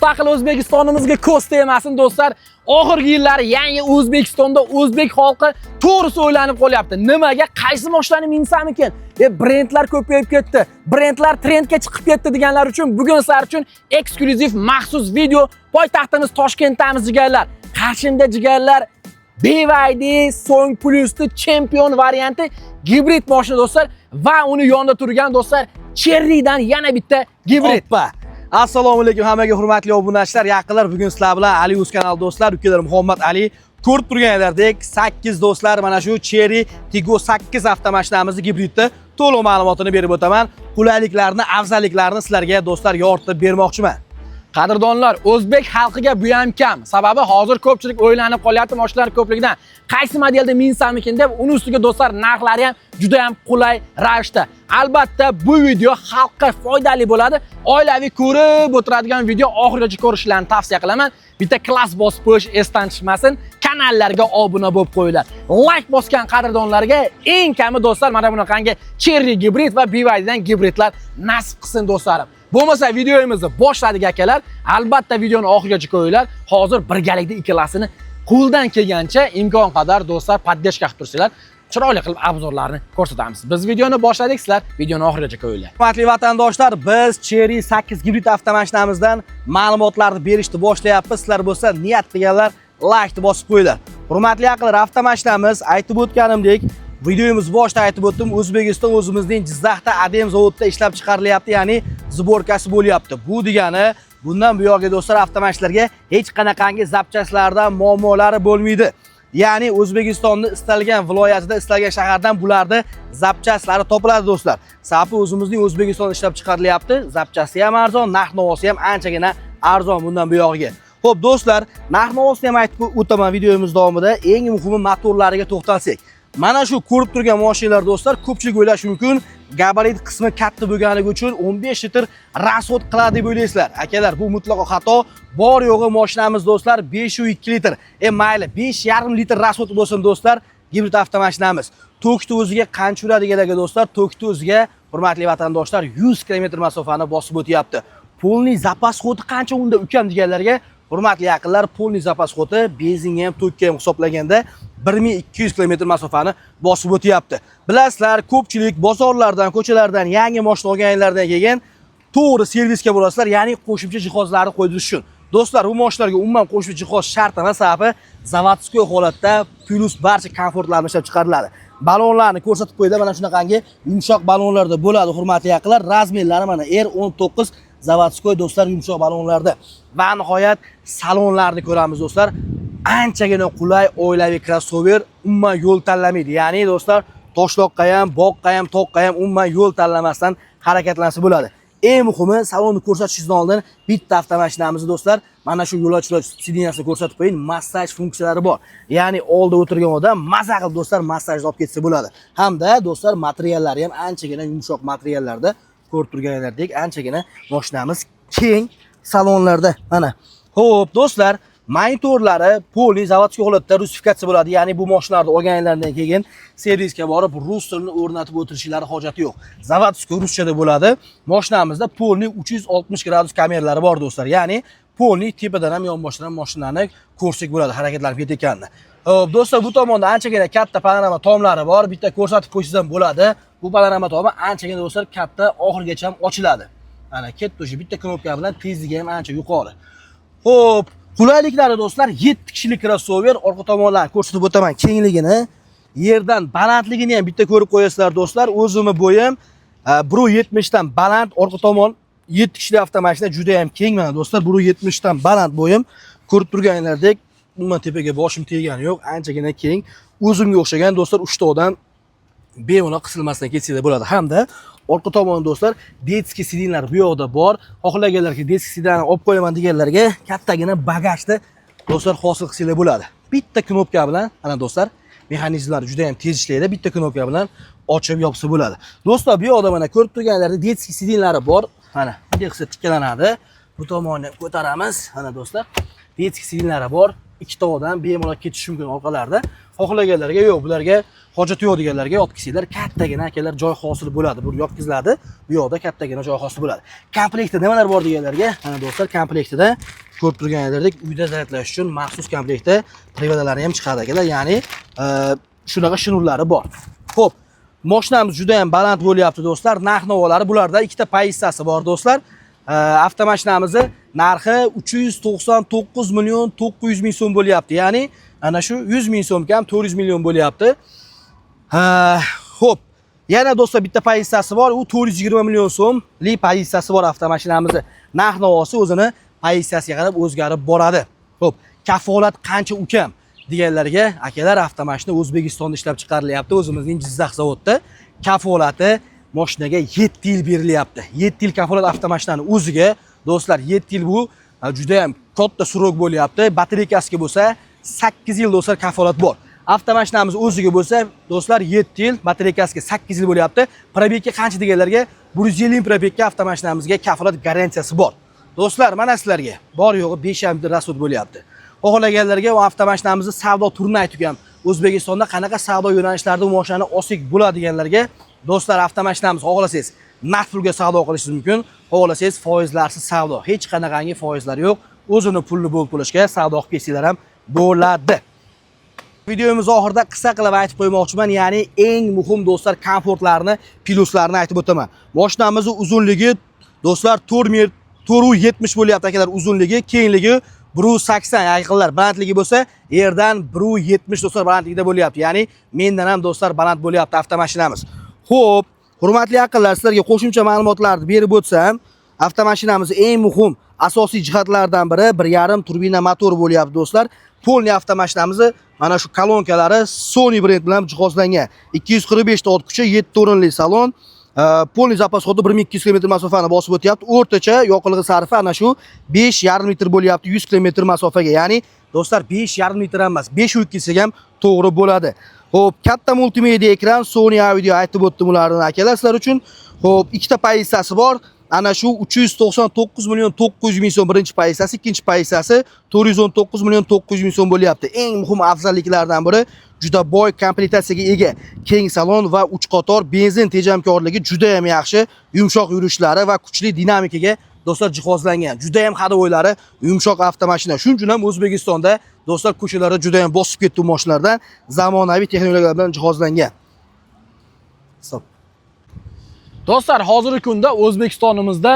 mustaqil O'zbekistonimizga ko'z tegmasin do'stlar. Oxirgi yillari yangi O'zbekistonda o'zbek xalqi to'g'risi o'ylanib qolyapti. Nimaga, qaysi mashinalarni minsamikin? Brendlar ko'payib ketdi. Brendlar trendga chiqib ketdi deganlar uchun bugun sizlar uchun eksklyuziv maxsus video. Poytaxtimiz Toshkentdamiz jigarlar. Qarshimda jigarlar BYD Song Plus'ni champion varianti gibrid mashina do'stlar va uni yonida turgan do'stlar Cherry'dan yana bitta gibrid. Assalomu alaykum hammaga hurmatli obunachilar, yaqinlar. Bugun sizlar bilan Ali Uz kanal do'stlar, ukalarim Muhammad Ali. Ko'rib turganlaringdek 8 do'stlar mana shu Cherry Tiggo 8 avtomashinamizni gibridda to'liq ma'lumotini berib o'taman. Qulayliklarni, afzalliklarini sizlarga do'stlar yoritib bermoqchiman. Qadrdonlar, o'zbek xalqiga bu ham kam. Sababi hozir ko'pchilik o'ylanib qolyapti mashinalar ko'pligidan. Qaysi modelda minsamikin deb, uni ustiga do'stlar narxlari ham juda ham qulay ravishda. Albatta bu video xalqqa foydali bo'ladi. Oilaviy ko'rib o'tiradigan video oxirigacha ko'rishlarini tavsiya qilaman. Bitta klass bosib qo'yish esdan chiqmasin. Kanallarga obuna bo'lib qo'yinglar. Like bosgan qadrdonlarga eng kami do'stlar mana bunaqangi Cherry gibrid va BYDdan gibridlar nasib qilsin do'stlarim. Bo'lmasa videomizni boshladik akalar. Albatta videoni oxirigacha ko'ringlar. Hozir birgalikda ikkalasini qo'ldan kelgancha imkon qadar do'stlar poddержка qilib tursanglar, chiroyli qilib obzorlarni ko'rsatamiz. Biz videoni boshladik, sizlar videoni oxirigacha ko'ringlar. Hurmatli vatandoshlar, biz Cherry 8 gibrid avtomashinamizdan ma'lumotlarni berishni boshlayapmiz. Sizlar bo'lsa niyat qilganlar like bosib qo'yinglar. Hurmatli aqllar, avtomashinamiz aytib o'tganimdek, videomiz boshida aytib o'tdim, O'zbekiston o'zimizning Jizzaxda Adem zavodida ishlab chiqarilyapti, ya'ni zborkasi bo'lyapti. Bu degani, bundan bu yoqga do'stlar avtomashinalarga hech qanaqangi zapchastlardan muammolari bo'lmaydi. Ya'ni O'zbekistonning istalgan viloyatida, istalgan shahardan bularni zapchastlari topiladi do'stlar. Sababi o'zimizning O'zbekistonda ishlab chiqarilyapti, zapchasti ham arzon, narx-navosi ham anchagina arzon bundan bu yoqga. Xo'p do'stlar, narx-navosini ham aytib o'taman videomiz davomida. Eng muhimi motorlariga to'xtalsak. Mana shu ko'rib turgan mashinalar do'stlar, ko'pchilik o'ylashi mumkin, gabarit qismi katta bo'lganligi uchun 15 litr rasxod qiladi deb o'ylaysizlar. Akalar, bu mutlaqo xato. Bor yo'g'i mashinamiz do'stlar 5.2 litr. Mayli, 5.5 litr rasxod bo'lsin do'stlar, gibrid avtomashinamiz. Tokda o'ziga qancha uradiganlarga do'stlar, tokda o'ziga hurmatli vatandoshlar 100 km masofani bosib o'tyapti. Polniy zapas xodi qancha unda ukam deganlarga hurmatli yaqinlar, polniy zapas xodi benzinga ham, tokka ham hisoblaganda 1200 km masofani bosib o'tyapti. Bilasizlar, ko'pchilik bozorlardan, ko'chalardan yangi mashina olganlardan keyin to'g'ri servisga borasizlar, ya'ni qo'shimcha jihozlarni qo'ydirish uchun. Do'stlar, bu mashinalarga umuman qo'shimcha jihoz shart emas, sababi zavodskiy holatda plus barcha komfortlarni ishlab chiqariladi. Balonlarni ko'rsatib qo'ydi, mana shunaqangi yumshoq balonlarda bo'ladi, hurmatli yaqinlar. Razmerlari mana R19 zavodskiy do'stlar yumshoq balonlarda. Va nihoyat salonlarni ko'ramiz do'stlar. Anchagina qulay oilaviy crossover, umuman yo'l tanlamaydi. Ya'ni do'stlar, toshloqqa ham, bog'qa ham, toqqa ham umuman yo'l tanlamasdan harakatlansa bo'ladi. Eng muhimi, salonni ko'rsatishdan oldin bitta avtomashinamizni do'stlar, mana shu yo'lovchilar sidiniyasini ko'rsatib qo'ying, massaj funksiyalari bor. Ya'ni oldi o'tirgan odam maza qilib do'stlar massajni olib ketsa bo'ladi. Hamda do'stlar materiallari ham anchagina yumshoq materiallarda, ko'rib turganlaringdek anchagina mashinamiz keng salonlarda. Mana. Xo'p, do'stlar, monitorlari polniy zavodskiy holatda rusifikatsiya bo'ladi. Ya'ni bu mashinalarni olganlardan keyin servisga borib rus tilini o'rnatib o'tirishlari hojati yo'q. Zavodskiy ruschada bo'ladi. Mashinamizda polniy 360 gradus kameralari bor do'stlar. Ya'ni polniy tepadan ham yonboshdan ham mashinani ko'rsak bo'ladi, harakatlanib ketayotganini. Xo'p, do'stlar, bu tomonda anchagina katta panorama tomlari bor. Bitta ko'rsatib qo'ysangiz ham bo'ladi. Bu panorama tomi anchagina do'stlar katta, oxirigacha ham ochiladi. Mana ketdi o'sha bitta knopka bilan tezligi ham ancha yuqori. Xo'p, qulayliklari do'stlar 7 kishilik crossover, orqa tomonlarni ko'rsatib o'taman kengligini, yerdan balandligini ham bitta ko'rib qo'yasizlar do'stlar. O'zimni bo'yim 1.70 dan baland, orqa tomon 7 kishilik avtomashina juda ham keng mana do'stlar. 1.70 dan baland bo'yim, ko'rib turganlaringdek, umuman tepaga boshim tegani yo'q, anchagina keng. O'zimga o'xshagan do'stlar 3 ta odam bemalol qisilmasdan ketsa bo'ladi. Hamda orqa tomon do'stlar detskiy sidinlar bu yoqda bor. Xohlaganlarga detskiy sidinlarni olib qo'yaman deganlarga kattagina bagajni do'stlar hosil qilsanglar bo'ladi. Bitta knopka bilan, ana do'stlar, mexanizmlar juda ham tez ishlaydi. Bitta knopka bilan ochib yopsa bo'ladi. Do'stlar, bu yoqda mana ko'rib turganlaringdek detskiy sidinlari bor. Mana bunday qilsa tiklanadi. Bu tomonni ko'taramiz. Mana do'stlar, detskiy sidinlari bor. ikkita odam bemalol ketishi mumkin orqalarida. Xohlaganlarga yo'q, bularga hojat yo'q deganlarga yotqizinglar, kattagina akalar joy hosil bo'ladi. Bu yotqiziladi, bu yoqda kattagina joy hosil bo'ladi. Komplektda nimalar bor deganlarga, mana do'stlar, komplektida ko'rib turganingizdek, uyda zaryadlash uchun maxsus komplektda privadalari ham chiqadi akalar. Ya'ni shunaqa shinurlari bor. Xo'p, mashinamiz juda ham baland bo'lyapti do'stlar. Narx-navolari bularda ikkita pozitsiyasi bor do'stlar. Avtomashinamizni narxi 399 million 900 ming so'm bo'lyapti. Ya'ni ana shu 100 ming so'm kam 400 million bo'lyapti. Xo'p, yana do'stlar bitta pozitsiyasi bor. U 420 million so'mlik pozitsiyasi bor avtomashinamizni. Narx-navosi o'zini pozitsiyasiga qarab o'zgarib boradi. Xo'p, kafolat qancha ukam deganlarga, akalar, avtomashina O'zbekistonda ishlab chiqarilyapti. O'zimizning Jizzax zavodda kafolati mashinaga 7 yil berilyapti. 7 yil kafolat avtomashinani o'ziga. Do'stlar, 7 yil bu juda ham katta srok bo'lyapti. Batareykasiga bo'lsa 8 yil do'stlar kafolat bor. Avtomashinamiz o'ziga bo'lsa, do'stlar, 7 yil, batareykasiga 8 yil bo'lyapti. Probegga qancha deganlarga, 150 probegga avtomashinamizga kafolat garantiyasi bor. Do'stlar, mana sizlarga bor yo'g'i 5,5 yil rasud bo'lyapti. Xohlaganlarga va avtomashinamizni savdo turini aytib ham, O'zbekistonda qanaqa savdo yo'nalishlarida bu mashinani olsak bo'ladi deganlarga, do'stlar, avtomashinamiz xohlasangiz naqd pulga savdo qilishingiz mumkin, xohlasangiz foizlarsiz savdo. Hech qanaqangi foizlar yo'q. O'zini pulni bo'lib bo'lishga savdo qilib kelsanglar ham bo'ladi. Videomiz oxirida qisqa qilib aytib qo'ymoqchiman, ya'ni eng muhim do'stlar komfortlarini, plyuslarini aytib o'taman. Mashinamizning uzunligi do'stlar 4,70 bo'lyapti akalar, uzunligi, kengligi 1,80 yaqinlar, balandligi bo'lsa yerdan 1,70 do'stlar balandligida bo'lyapti. Ya'ni mendan ham do'stlar baland bo'lyapti avtomashinamiz. Xo'p, hurmatli aqllar, sizlarga qo'shimcha ma'lumotlarni berib o'tsam, avtomashinamiz eng muhim asosiy jihatlaridan biri 1,5 turbina motor bo'lyapti do'stlar. Polni avtomashinamizni mana shu kolonkalari Sony brend bilan jihozlangan. 245 ta ot kuchi, 7 o'rinli salon. Polni zapas xodi 1200 km masofani bosib o'tyapti. O'rtacha yoqilg'i sarfi ana shu 5,5 litr bo'lyapti 100 km masofaga. Ya'ni do'stlar 5,5 litr emas, 5,2 kelsa ham to'g'ri bo'ladi. Xo'p, katta multimedia ekran, Sony audio aytib o'tdim ularni akalar sizlar uchun. Xo'p, ikkita pozitsiyasi bor. Ana shu 399 million 900 ming so'm birinchi pozitsiyasi, ikkinchi pozitsiyasi 419 million 900 ming so'm bo'lyapti. Eng muhim afzalliklardan biri juda boy komplektatsiyaga ega keng salon va 3 qator benzin tejamkorligi juda ham yaxshi, yumshoq yurishlari va kuchli dinamikaga do'stlar jihozlangan. Juda ham hadovoylari yumshoq avtomashina. Shuning uchun ham O'zbekistonda do'stlar ko'chalarda juda ham bosib ketdi bu mashinalardan, zamonaviy texnologiyalar bilan jihozlangan. Stop. Do'stlar, hozirgi kunda O'zbekistonimizda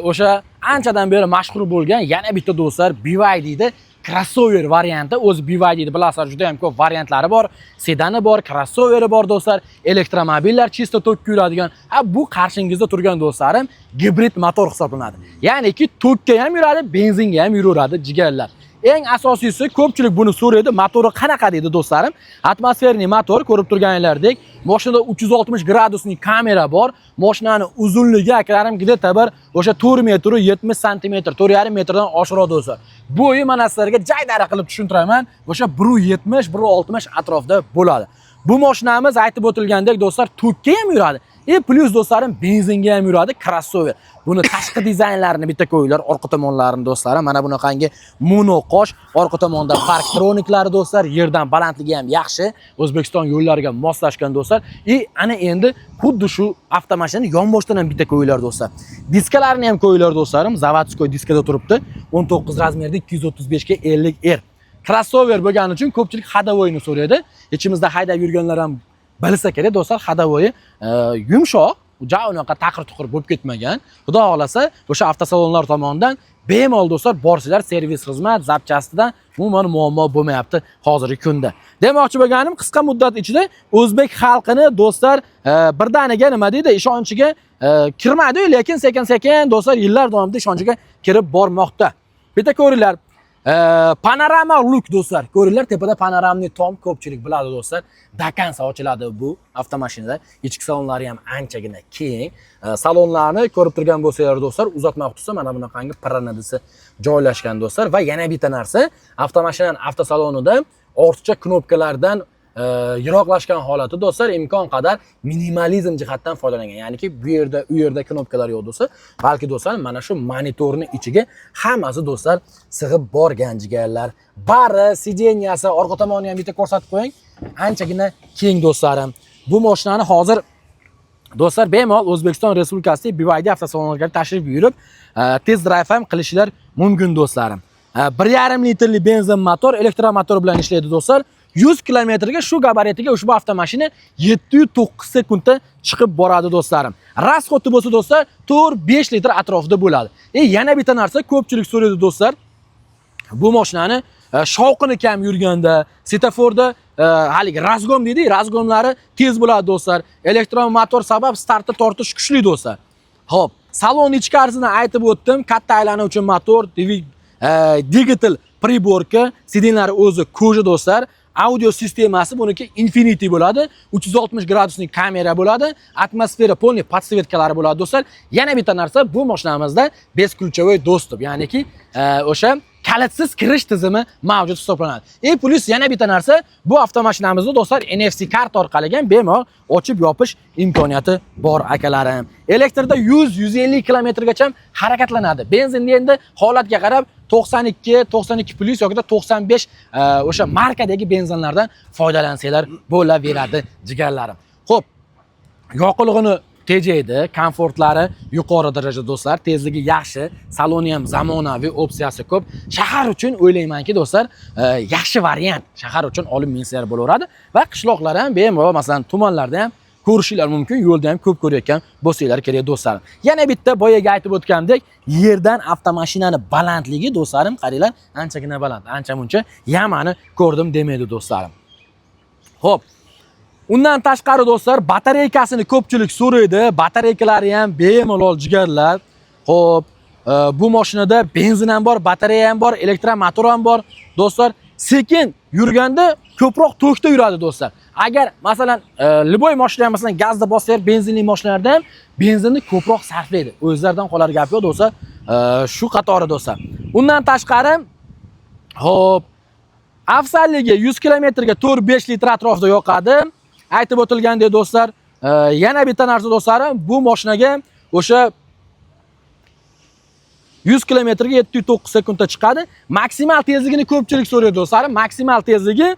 o'sha anchadan beri mashhur bo'lgan yana bitta do'stlar BYD'da crossover varianti. O'zi BYD'da bilasizlar juda ham ko'p variantlari bor. Sedani bor, crossoveri bor do'stlar, elektromobillar chisto tokka yuradigan. Bu qarshingizda turgan do'stlarim gibrid motor hisoblanadi. Ya'niki tokka ham yuradi, benzinga ham yuraveradi jigarlar. Eng asosiysi, ko'pchilik buni so'raydi, motori qanaqa deydi do'stlarim. Atmosferniy motor, ko'rib turganinglardek, mashinada 360 gradusli kamera bor. Mashinani uzunligi akalarim gideta bir o'sha 4 metr 70 sm, 4,5 metrdan oshiroq do'stlar. Bo'yi mana sizlarga jaydara qilib tushuntiraman, o'sha 1,70 1,60 atrofida bo'ladi. Bu mashinamiz aytib o'tilgandek do'stlar tokka ham yuradi. Plus do'stlarim benzinga ham yuradi, crossover. Buni tashqi dizaynlarini bitta qo'yinglar, orqa tomonlarini do'stlarim, mana bunaqangi mono qosh, orqa tomonda parktroniklari do'stlar, yerdan balandligi ham yaxshi, O'zbekiston yo'llariga moslashgan do'stlar. Ana endi xuddi shu avtomashinani yonboshdan ham bitta qo'yinglar do'stlar. Diskalarini ham qo'yinglar do'stlarim, zavodskoy diskada turibdi. 19 razmerda 235 ga 50R. Crossover bo'lgani uchun ko'pchilik hadovoyni so'raydi. Ichimizda haydab yurganlar ham bilsa kerak do'stlar, hadovoyi yumshoq, unaqa taqir-tuqir bo'lib ketmagan. Xudo xolasa, o'sha avtosalonlar tomonidan bemalol do'stlar borsizlar, servis xizmat zapchastidan umuman muammo bo'lmayapti hozirgi kunda. Demoqchi bo'lganim, qisqa muddat ichida o'zbek xalqini do'stlar birdaniga nima deydi, ishonchiga kirmadi, lekin sekin-sekin do'stlar yillar davomida ishonchiga kirib bormoqda. Bitta ko'ringlar, panorama look do'stlar. Ko'ringlar, tepada panoramniy tom ko'pchilik biladi do'stlar. Dakansa ochiladi bu avtomashinada. Ichki salonlari ham anchagina keng. Salonlarni ko'rib turgan bo'lsanglar do'stlar, uzatmoqchi bo'lsa mana bunaqangi piranidasi joylashgan do'stlar va yana bitta narsa, avtomashinaning avtosalonida ortiqcha knopkalardan yiroqlashgan holati do'stlar imkon qadar minimalizm jihatdan foydalangan. Ya'niki bu yerda, u yerda knopkalar yo'q do'stlar, balki do'stlar mana shu monitorning ichiga hammasi do'stlar sig'ib borgan jigarlar. Bari sidenyasi, orqa tomonni ham bitta ko'rsatib qo'ying. Anchagina keng do'stlarim. Bu mashinani hozir do'stlar bemalol O'zbekiston Respublikasidagi BYD avtosalonlariga tashrif buyurib, test drive ham qilishlar mumkin do'stlarim. 1,5 litrli benzin motor, elektromotor bilan ishlaydi do'stlar. 100 kilometrga shu gabaritiga ushbu avtomashina 709 sekundda chiqib boradi do'stlarim. Rasxoti bo'lsa do'stlar 4-5 litr atrofida bo'ladi. Yana bitta narsa ko'pchilik so'raydi do'stlar. Bu mashinani shovqini kam yurganda, svetoforda haligi razgom deydi, razgomlari tez bo'ladi do'stlar. Elektromotor sabab startni tortish kuchli do'stlar. Xo'p, salon ichkarisini aytib o'tdim. Katta aylanuvchi motor, digital priborka, sidinlari o'zi koja do'stlar. Audio sistemasi buniki Infinity bo'ladi. 360 graduslik kamera bo'ladi. Atmosfera polniy podsvetkalari bo'ladi do'stlar. Yana bitta narsa, bu mashinamizda besключевой доступ, ya'niki o'sha kalitsiz kirish tizimi mavjud hisoblanadi. Plus yana bitta narsa, bu avtomashinamizda do'stlar NFC kart orqali ham bemalol ochib yopish imkoniyati bor akalarim. Elektrda 100-150 kilometrgacha harakatlanadi. Benzinda endi holatga qarab 92 plus yoki 95 o'sha markadagi benzinlardan foydalansanglar bo'laveradi jigarlarim. Xo'p, yoqilg'ini tejaydi, komfortlari yuqori darajada do'stlar, tezligi yaxshi, saloni ham zamonaviy, opsiyasi ko'p. Shahar uchun o'ylaymanki do'stlar, yaxshi variant. Shahar uchun olib minsizlar bo'laveradi va qishloqlar ham bemalol, masalan, tumanlarda ham ko'rishinglar mumkin, yo'lda ham ko'p ko'rayotgan bo'lsanglar kerak do'stlarim. Yana bitta boyaga aytib o'tgandek, yerdan avtomashinani balandligi do'stlarim, qaranglar, anchagina baland, ancha-muncha yamani ko'rdim demaydi do'stlarim. Xo'p, undan tashqari do'stlar, batareykasini ko'pchilik so'raydi. Batareykalari ham bemalol jigarlar. Xo'p, bu mashinada benzin ham bor, batareya ham bor, elektromotor ham bor. Do'stlar, sekin yurganda ko'proq tokda yuradi do'stlar. Agar masalan, liboy mashina ham masalan gazda bossalar, benzinli mashinalarda ham benzinni ko'proq sarflaydi. O'zlaridan qolar gap yo'q do'stlar. Shu qatori do'stlar. Undan tashqari, xo'p, afzalligi 100 kilometrga 4-5 litr atrofida yoqadi. Aytib o'tilgandek do'stlar, yana bitta narsa do'stlarim, bu mashinaga o'sha 100 kilometrga 709 sekundda chiqadi. Maksimal tezligini ko'pchilik so'raydi do'stlarim. Maksimal tezligi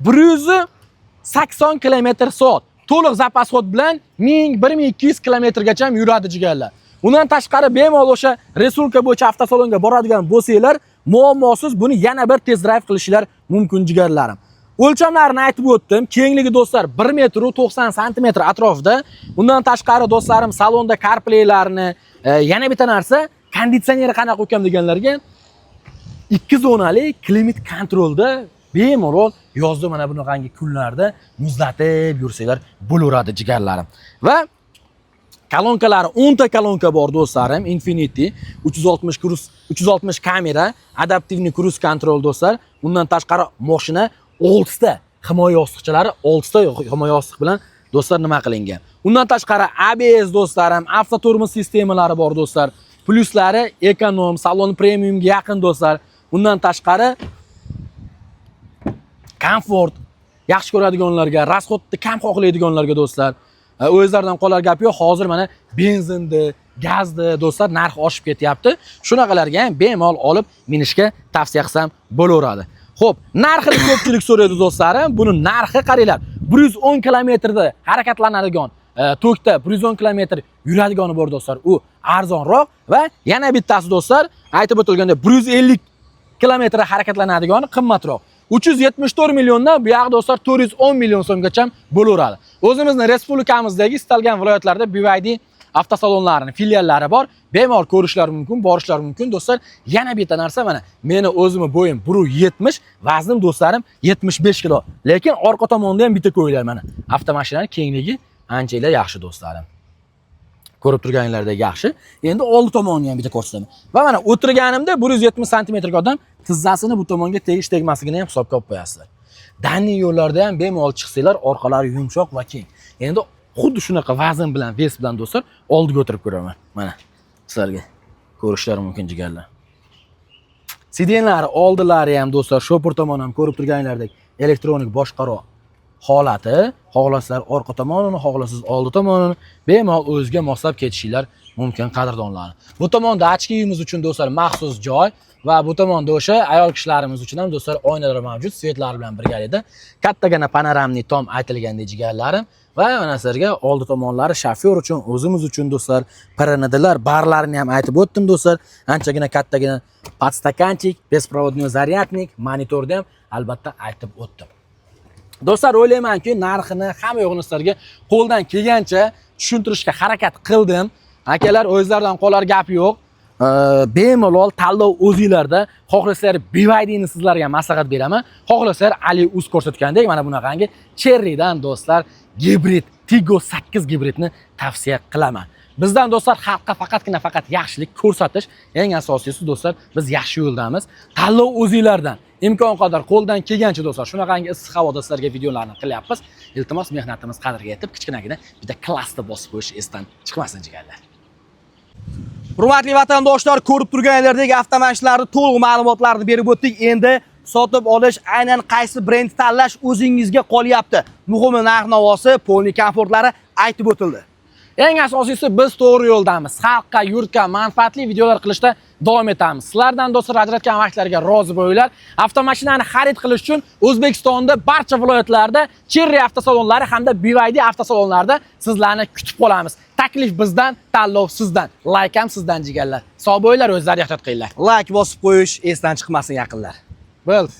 180 km/soat. To'liq zapas xod bilan 1000-1200 kilometrgacha yuradi jigarlar. Undan tashqari bemalol o'sha resurka bo'yicha avtosalonga boradigan bo'lsanglar, muammosiz buni yana bir test drive qilishlar mumkin jigarlarim. O'lchamlarini aytib o'tdim. Kengligi do'stlar 1 metr 90 sm atrofida. Undan tashqari do'stlarim salonda CarPlay'larni, yana bitta narsa, konditsioneri qanaqa qo'ygan deganlarga 2 zonali klimat kontrolda bemalol yozda mana bunaqangi kunlarda muzlatib yursanglar bo'laveradi jigarlarim. Va kolonkalari 10 ta kolonka bor do'stlarim, Infinity 360 kamera, adaptivniy cruise control do'stlar. Undan tashqari mashina 6 ta himoya yostiqchalari, 6 ta himoya yostiq bilan do'stlar nima qilingan. Undan tashqari ABS do'stlarim, avtoturmuz sistemalari bor do'stlar. Pluslari ekonom, salon premiumga yaqin do'stlar. Undan tashqari komfort yaxshi ko'radiganlarga, rasxodni kam xohlaydiganlarga do'stlar, o'zlaridan qolar gap yo'q. Hozir mana benzinni, gazni do'stlar narxi oshib ketyapti. Shunaqalarga ham bemalol olib minishga tavsiya qilsam bo'laveradi. Xo'p, narxini ko'pchilik so'raydi do'stlarim. Buni narxi qaranglar. 110 kilometrda harakatlanadigan, tokda 110 kilometr yuradigani bor do'stlar. U arzonroq va yana bittasi do'stlar, aytib o'tilganda 150 kilometr harakatlanadigan qimmatroq. 374 milliondan bu yoq do'stlar 410 million so'mgacha bo'laveradi. O'zimizning respublikamizdagi istalgan viloyatlarda BYD avtosalonlarining filiallari bor. Bemalol ko'rishlar mumkin, borishlar mumkin do'stlar. Yana bitta narsa, mana meni o'zimni bo'yim 170, vaznim do'stlarim 75 kilo. Lekin orqa tomonda ham bitta qo'yinglar mana. Avtomashinaning kengligi anchalar yaxshi do'stlarim. Ko'rib turganinglardek yaxshi. Endi oldi tomonni ham bitta ko'rsataman. Va mana o'tirganimda 170 sm ga odam tizzasini bu tomonga tegish tegmasligini ham hisobga olib qo'yasizlar. Danli yo'llarda ham bemalol chiqsanglar, orqalari yumshoq va keng. Endi xuddi shunaqa vazn bilan, ves bilan do'stlar oldiga o'tirib ko'raman. Mana sizlarga ko'rishlar mumkin jigarlar. Sidenlari oldilari ham do'stlar, shopur tomon ham ko'rib turganinglardek elektronik boshqaruv holati, xohlasizlar orqa tomonini, xohlasizlar oldi tomonini bemalol o'ziga moslab ketishinglar mumkin qadrdonlar. Bu tomonda ochkiyimiz uchun do'stlar maxsus joy va bu tomonda o'sha ayol kishilarimiz uchun ham do'stlar oynalar mavjud, svetlar bilan birgalikda. Kattagina panoramli tom aytilgandek jigarlarim va mana sizlarga oldi tomonlari shofyor uchun, o'zimiz uchun do'stlar, pirindilar, barlarini ham aytib o'tdim do'stlar. Anchagina kattagina podstakanchik, беспроводной zaryadnik, monitorni ham albatta aytib o'tdim. Do'stlar, o'ylaymanki, narxini hamma yo'g'ini sizlarga qo'ldan kelgancha tushuntirishga harakat qildim. Akalar, o'zlaridan qolar gap yo'q. Bemalol tanlov o'zingizlarda. Xohlasizlar BYDni sizlarga maslahat beraman. Xohlasizlar Ali Uz ko'rsatgandek mana bunaqangi Cherry'dan do'stlar gibrid Tiggo 8 gibridni tavsiya qilaman. Bizdan do'stlar xalqqa faqat yaxshilik ko'rsatish, eng asosiysi do'stlar, biz yaxshi yo'ldamiz. Tanlov o'zingizlardan. Imkon qadar qo'ldan kelgancha do'stlar shunaqangi issiq havoda sizlarga videolarni qilyapmiz. Iltimos mehnatimiz qadriga yetib, kichkinagina bitta klassda bosib qo'yish esdan chiqmasin jigarlar. Hurmatli vatandoshlar, ko'rib turganlaridek avtomashinlarni to'liq ma'lumotlarni berib o'tdik. Endi sotib olish, aynan qaysi brend tanlash o'zingizga qolyapti. Muhimi narx-navosi, polni komfortlari aytib o'tildi. Eng asosiysi biz to'g'ri yo'ldamiz. Xalqqa, yurtga manfaatli videolar qilishda davom etamiz. Sizlardan do'stlar ajratgan vaqtlarga rozi bo'linglar. Avtomashinani xarid qilish uchun O'zbekistonda barcha viloyatlarda Cherry avtosalonlari hamda BYD avtosalonlarida sizlarni kutib qolamiz. Taklif bizdan, tanlov sizdan. Like ham sizdan jigarlar. Sog' bo'linglar, o'zlari ehtiyot qilinglar. Like bosib qo'yish esdan chiqmasin yaqinlar. Bo'ldi.